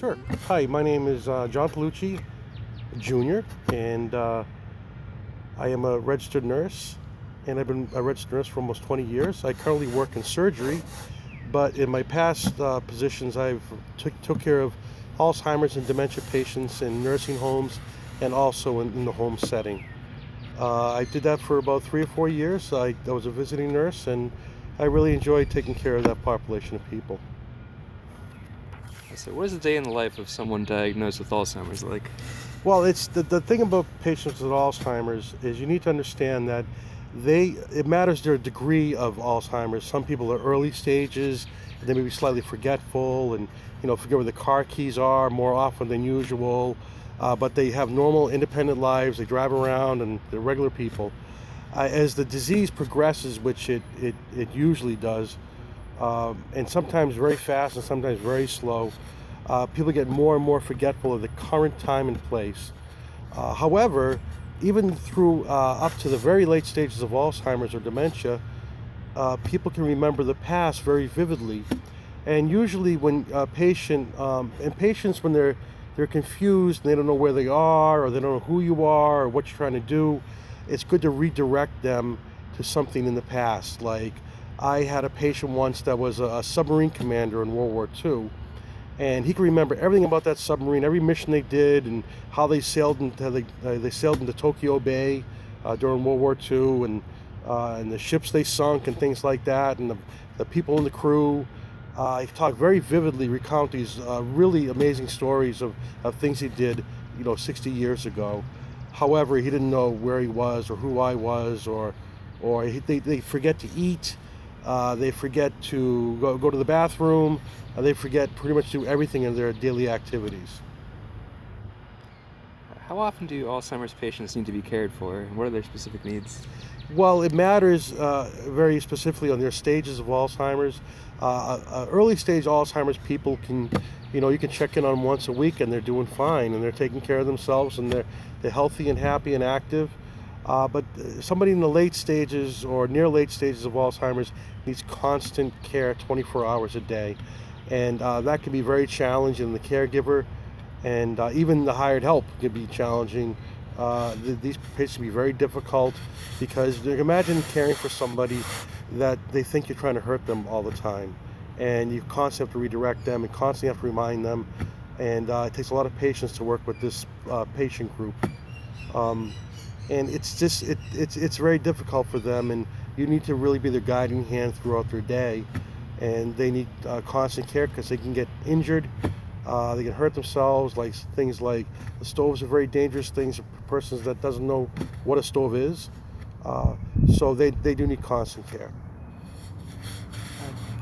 Sure. Hi, my name is John Poillucci, Jr., and I am a registered nurse, and I've been a registered nurse for almost 20 years. I currently work in surgery, but in my past positions, I've took care of Alzheimer's and dementia patients in nursing homes and also in the home setting. I did that for about 3 or 4 years. I was a visiting nurse, and I really enjoyed taking care of that population of people. So, what is a day in the life of someone diagnosed with Alzheimer's like? Well, it's the thing about patients with Alzheimer's is you need to understand that it matters their degree of Alzheimer's. Some people are early stages, and they may be slightly forgetful and forget where the car keys are more often than usual. But they have normal, independent lives. They drive around and they're regular people. As the disease progresses, which it usually does, and sometimes very fast and sometimes very slow. People get more and more forgetful of the current time and place. However, even through up to the very late stages of Alzheimer's or dementia, people can remember the past very vividly. And usually, when patients when they're confused and they don't know where they are or they don't know who you are or what you're trying to do, it's good to redirect them to something in the past. Like I had a patient once that was a submarine commander in World War II, and he could remember everything about that submarine, every mission they did, and how they sailed into Tokyo Bay during World War II, and the ships they sunk and things like that, and the people in the crew. He talked very vividly, recount these really amazing stories of things he did, 60 years ago. However, he didn't know where he was or who I was, they forget to eat. They forget to go to the bathroom. They forget pretty much do everything in their daily activities. How often do Alzheimer's patients need to be cared for, and what are their specific needs? Well, it matters very specifically on their stages of Alzheimer's. Early stage Alzheimer's people you can check in on them once a week and they're doing fine and they're taking care of themselves and they're healthy and happy and active. But somebody in the late stages or near late stages of Alzheimer's needs constant care 24 hours a day. And that can be very challenging. The caregiver and even the hired help can be challenging. These patients can be very difficult because you can imagine caring for somebody that they think you're trying to hurt them all the time. And you constantly have to redirect them and constantly have to remind them. And it takes a lot of patience to work with this patient group. And it's very difficult for them, and you need to really be their guiding hand throughout their day, and they need constant care because they can get injured, they can hurt themselves. Like things like the stoves are very dangerous things for persons that doesn't know what a stove is, so they do need constant care.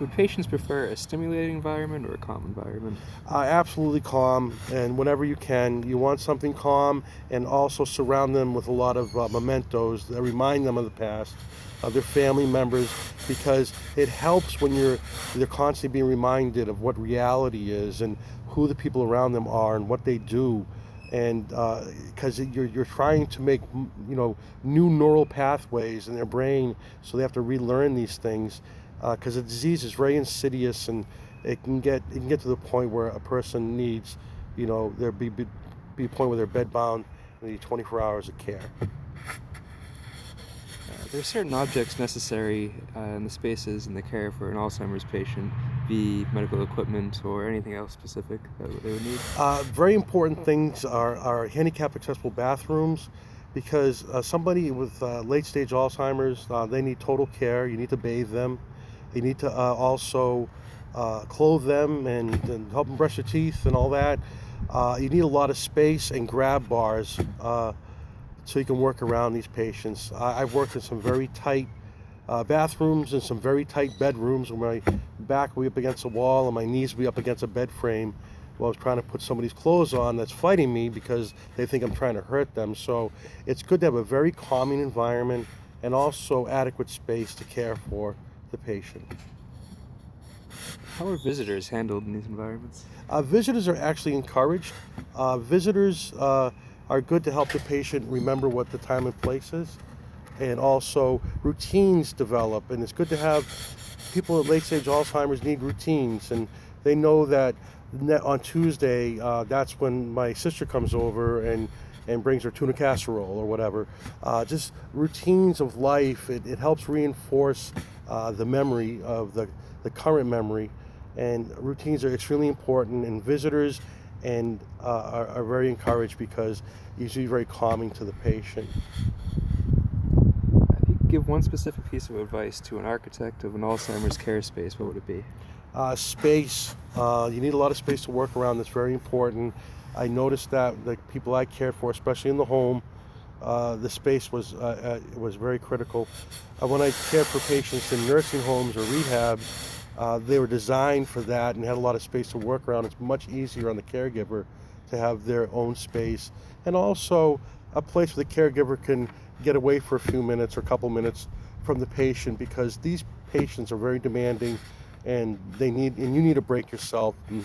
Would patients prefer a stimulating environment or a calm environment? Absolutely calm, and whenever you can, you want something calm, and also surround them with a lot of mementos that remind them of the past, of their family members, because it helps when they're constantly being reminded of what reality is and who the people around them are and what they do, and because you're trying to make new neural pathways in their brain, so they have to relearn these things. Because the disease is very insidious, and it can get to the point where a person needs, there be a point where they're bedbound and need 24 hours of care. There are certain objects necessary in the spaces in the care for an Alzheimer's patient, be medical equipment or anything else specific that they would need. Very important things are handicap accessible bathrooms, because somebody with late stage Alzheimer's, they need total care. You need to bathe them. You need to also clothe them and help them brush their teeth and all that. You need a lot of space and grab bars so you can work around these patients. I've worked in some very tight bathrooms and some very tight bedrooms where my back will be up against a wall and my knees will be up against a bed frame while I was trying to put somebody's clothes on that's fighting me because they think I'm trying to hurt them. So it's good to have a very calming environment and also adequate space to care for the patient. How are visitors handled in these environments? Visitors are actually encouraged. Visitors are good to help the patient remember what the time and place is, and also routines develop. And it's good to have people with late stage Alzheimer's need routines, and they know that On Tuesday, that's when my sister comes over and brings her tuna casserole or whatever. Just routines of life. It helps reinforce the memory of the current memory, and routines are extremely important. And visitors are very encouraged because it's usually very calming to the patient. If you could give one specific piece of advice to an architect of an Alzheimer's care space, what would it be? Space. You need a lot of space to work around. That's very important. I noticed that the people I cared for, especially in the home, the space was very critical. When I cared for patients in nursing homes or rehab, they were designed for that and had a lot of space to work around. It's much easier on the caregiver to have their own space, and also a place where the caregiver can get away for a few minutes or a couple minutes from the patient, because these patients are very demanding, and you need a break yourself. And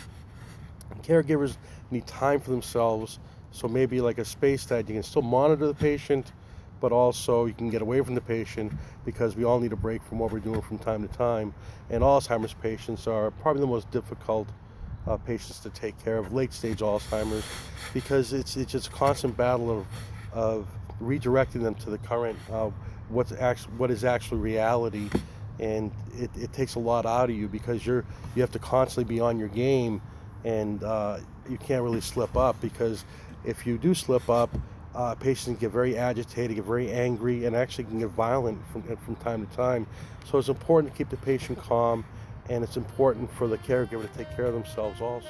caregivers need time for themselves, so maybe like a space that you can still monitor the patient, but also you can get away from the patient, because we all need a break from what we're doing from time to time. And Alzheimer's patients are probably the most difficult patients to take care of, late stage Alzheimer's, because it's just a constant battle of redirecting them to the current, what is actually reality. And it takes a lot out of you, because you have to constantly be on your game, and you can't really slip up, because if you do slip up, patients get very agitated, get very angry, and actually can get violent from time to time. So it's important to keep the patient calm, and it's important for the caregiver to take care of themselves also.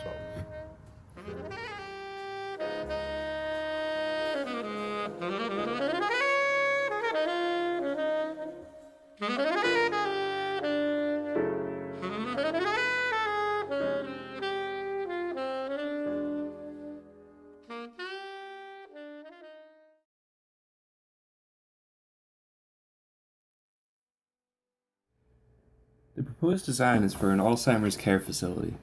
The proposed design is for an Alzheimer's care facility.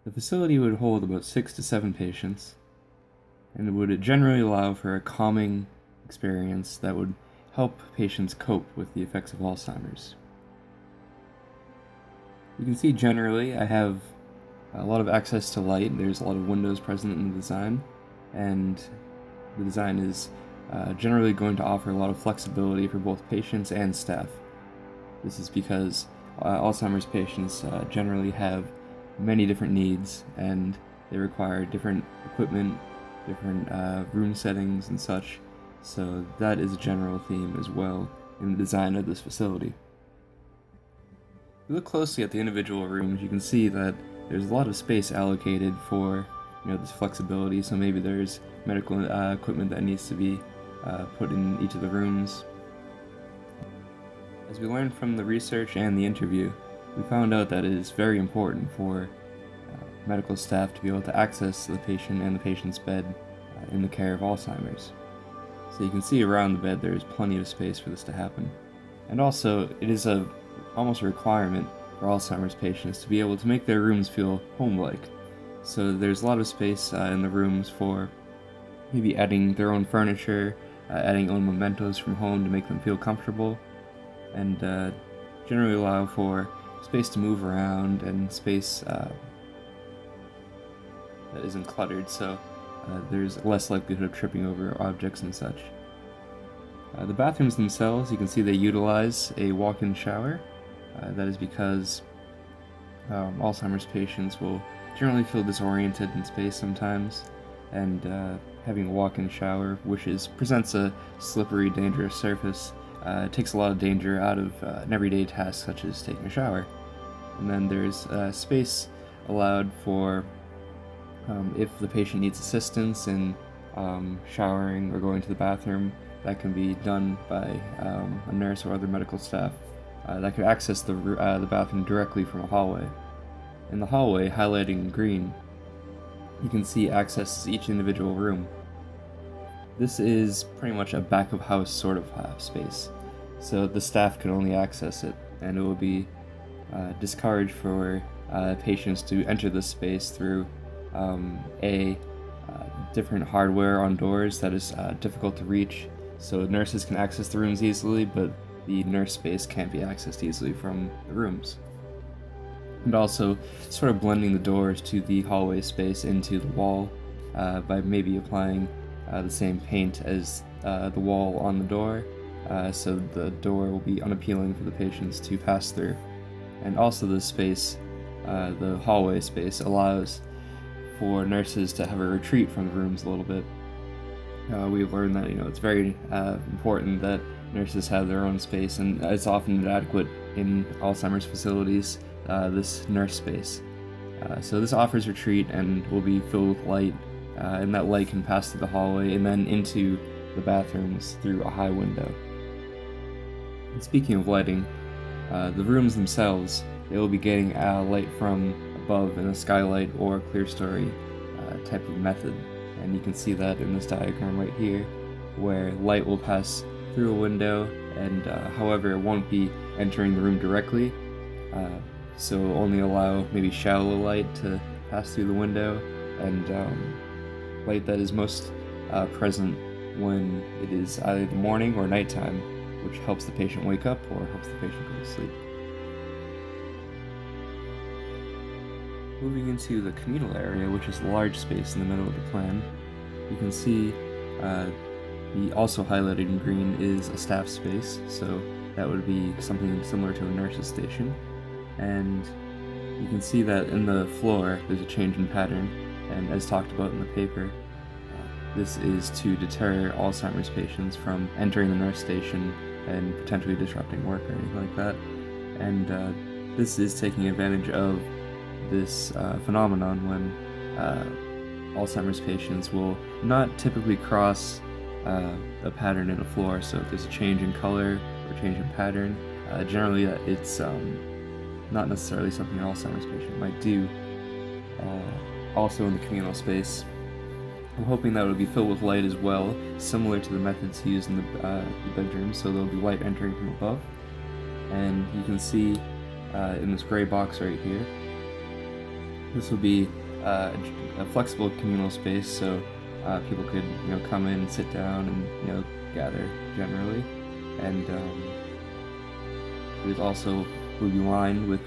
The facility would hold about 6 to 7 patients, and it would generally allow for a calming experience that would help patients cope with the effects of Alzheimer's. You can see generally I have a lot of access to light. There's a lot of windows present in the design, and the design is generally going to offer a lot of flexibility for both patients and staff. This is because Alzheimer's patients generally have many different needs, and they require different equipment, different room settings and such, so that is a general theme as well in the design of this facility. If you look closely at the individual rooms, you can see that there's a lot of space allocated for this flexibility, so maybe there's medical equipment that needs to be put in each of the rooms. As we learned from the research and the interview, we found out that it is very important for medical staff to be able to access the patient and the patient's bed in the care of Alzheimer's. So you can see around the bed there is plenty of space for this to happen. And also, it is almost a requirement for Alzheimer's patients to be able to make their rooms feel home-like. So there's a lot of space in the rooms for maybe adding their own furniture, adding own mementos from home to make them feel comfortable, and generally allow for space to move around and space that isn't cluttered, so there's less likelihood of tripping over objects and such. The bathrooms themselves, you can see they utilize a walk-in shower. That is because Alzheimer's patients will generally feel disoriented in space sometimes, and having a walk-in shower, which presents a slippery, dangerous surface, takes a lot of danger out of an everyday task such as taking a shower. And then there's space allowed for if the patient needs assistance in showering or going to the bathroom, that can be done by a nurse or other medical staff that could access the bathroom directly from a hallway. In the hallway, highlighted in green, you can see access to each individual room. This is pretty much a back-of-house sort of space, so the staff can only access it, and it will be discouraged for patients to enter this space through different hardware on doors that is difficult to reach, so nurses can access the rooms easily, but the nurse space can't be accessed easily from the rooms. and also sort of blending the doors to the hallway space into the wall by maybe applying the same paint as the wall on the door, so the door will be unappealing for the patients to pass through. And also the space, the hallway space, allows for nurses to have a retreat from the rooms a little bit. We've learned that it's very important that nurses have their own space, and it's often inadequate in Alzheimer's facilities, this nurse space. So this offers retreat and will be filled with light, and that light can pass through the hallway and then into the bathrooms through a high window. And speaking of lighting, the rooms themselves, they will be getting light from above in a skylight or clerestory type of method. And you can see that in this diagram right here, where light will pass through a window, and however, it won't be entering the room directly, so only allow maybe shallow light to pass through the window, and light that is most present when it is either the morning or nighttime, which helps the patient wake up or helps the patient go to sleep. Moving into the communal area, which is a large space in the middle of the plan, you can see the also highlighted in green is a staff space, so that would be something similar to a nurse's station. And you can see that in the floor there's a change in pattern, and as talked about in the paper, this is to deter Alzheimer's patients from entering the nurse station and potentially disrupting work or anything like that. And this is taking advantage of this phenomenon when Alzheimer's patients will not typically cross a pattern in a floor. So if there's a change in color or change in pattern, generally it's not necessarily something an Alzheimer's patient might do. Also in the communal space, I'm hoping that it will be filled with light as well, similar to the methods used in the bedroom, so there'll be light entering from above. And you can see in this gray box right here, this will be a flexible communal space, so people could come in, sit down, and gather generally. And it also will be lined with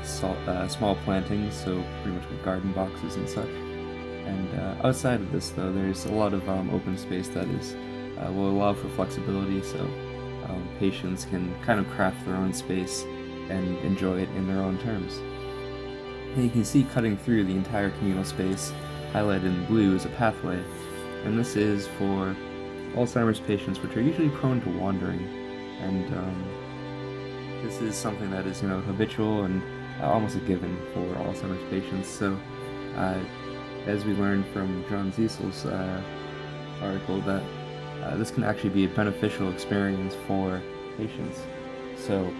small plantings, so pretty much with garden boxes and such. And outside of this, though, there's a lot of open space that will allow for flexibility, so patients can kind of craft their own space and enjoy it in their own terms. And you can see cutting through the entire communal space, highlighted in blue, is a pathway, and this is for Alzheimer's patients, which are usually prone to wandering, and this is something that is habitual and almost a given for Alzheimer's patients. So as we learned from John Ziesel's article, that this can actually be a beneficial experience for patients. So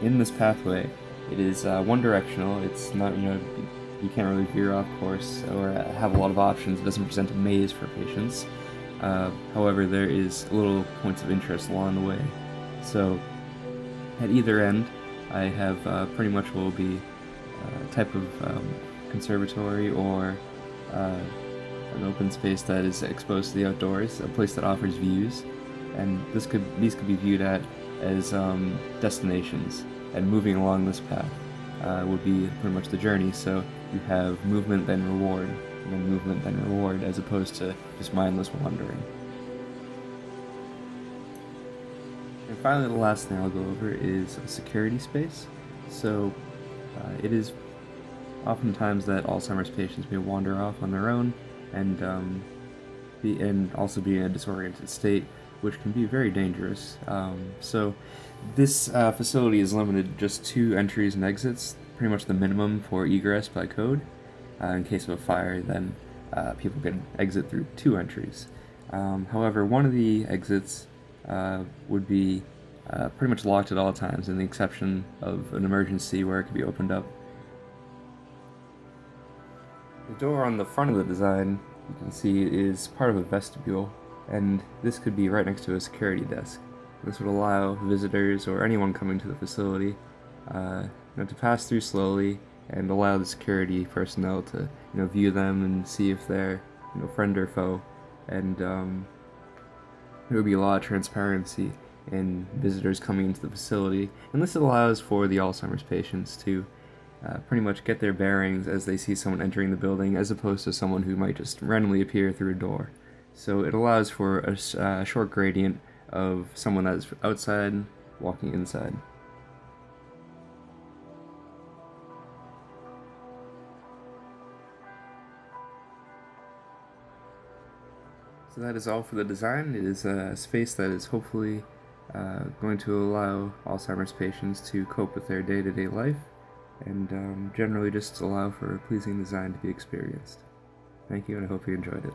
in this pathway, it is one-directional. It's not, you can't really veer off course or have a lot of options. It doesn't present a maze for patients. However, there is little points of interest along the way. So at either end, I have pretty much what will be a type of conservatory or an open space that is exposed to the outdoors, a place that offers views, and these could be viewed as destinations. And moving along this path would be pretty much the journey. So you have movement, then reward, and then movement, then reward, as opposed to just mindless wandering. And finally, the last thing I'll go over is a security space. So it is oftentimes that Alzheimer's patients may wander off on their own and also be in a disoriented state, which can be very dangerous. So this facility is limited to just 2 entries and exits, pretty much the minimum for egress by code. In case of a fire, then people can exit through 2 entries. However, one of the exits would be pretty much locked at all times, in the exception of an emergency where it could be opened up. The door on the front of the design, you can see, is part of a vestibule, and this could be right next to a security desk. This would allow visitors or anyone coming to the facility to pass through slowly and allow the security personnel to view them and see if they're friend or foe. And there would be a lot of transparency in visitors coming into the facility, and this allows for the Alzheimer's patients to pretty much get their bearings as they see someone entering the building, as opposed to someone who might just randomly appear through a door. So it allows for a short gradient of someone that's outside walking inside. So that is all for the design. It is a space that is hopefully going to allow Alzheimer's patients to cope with their day-to-day life, and generally just allow for a pleasing design to be experienced. Thank you, and I hope you enjoyed it.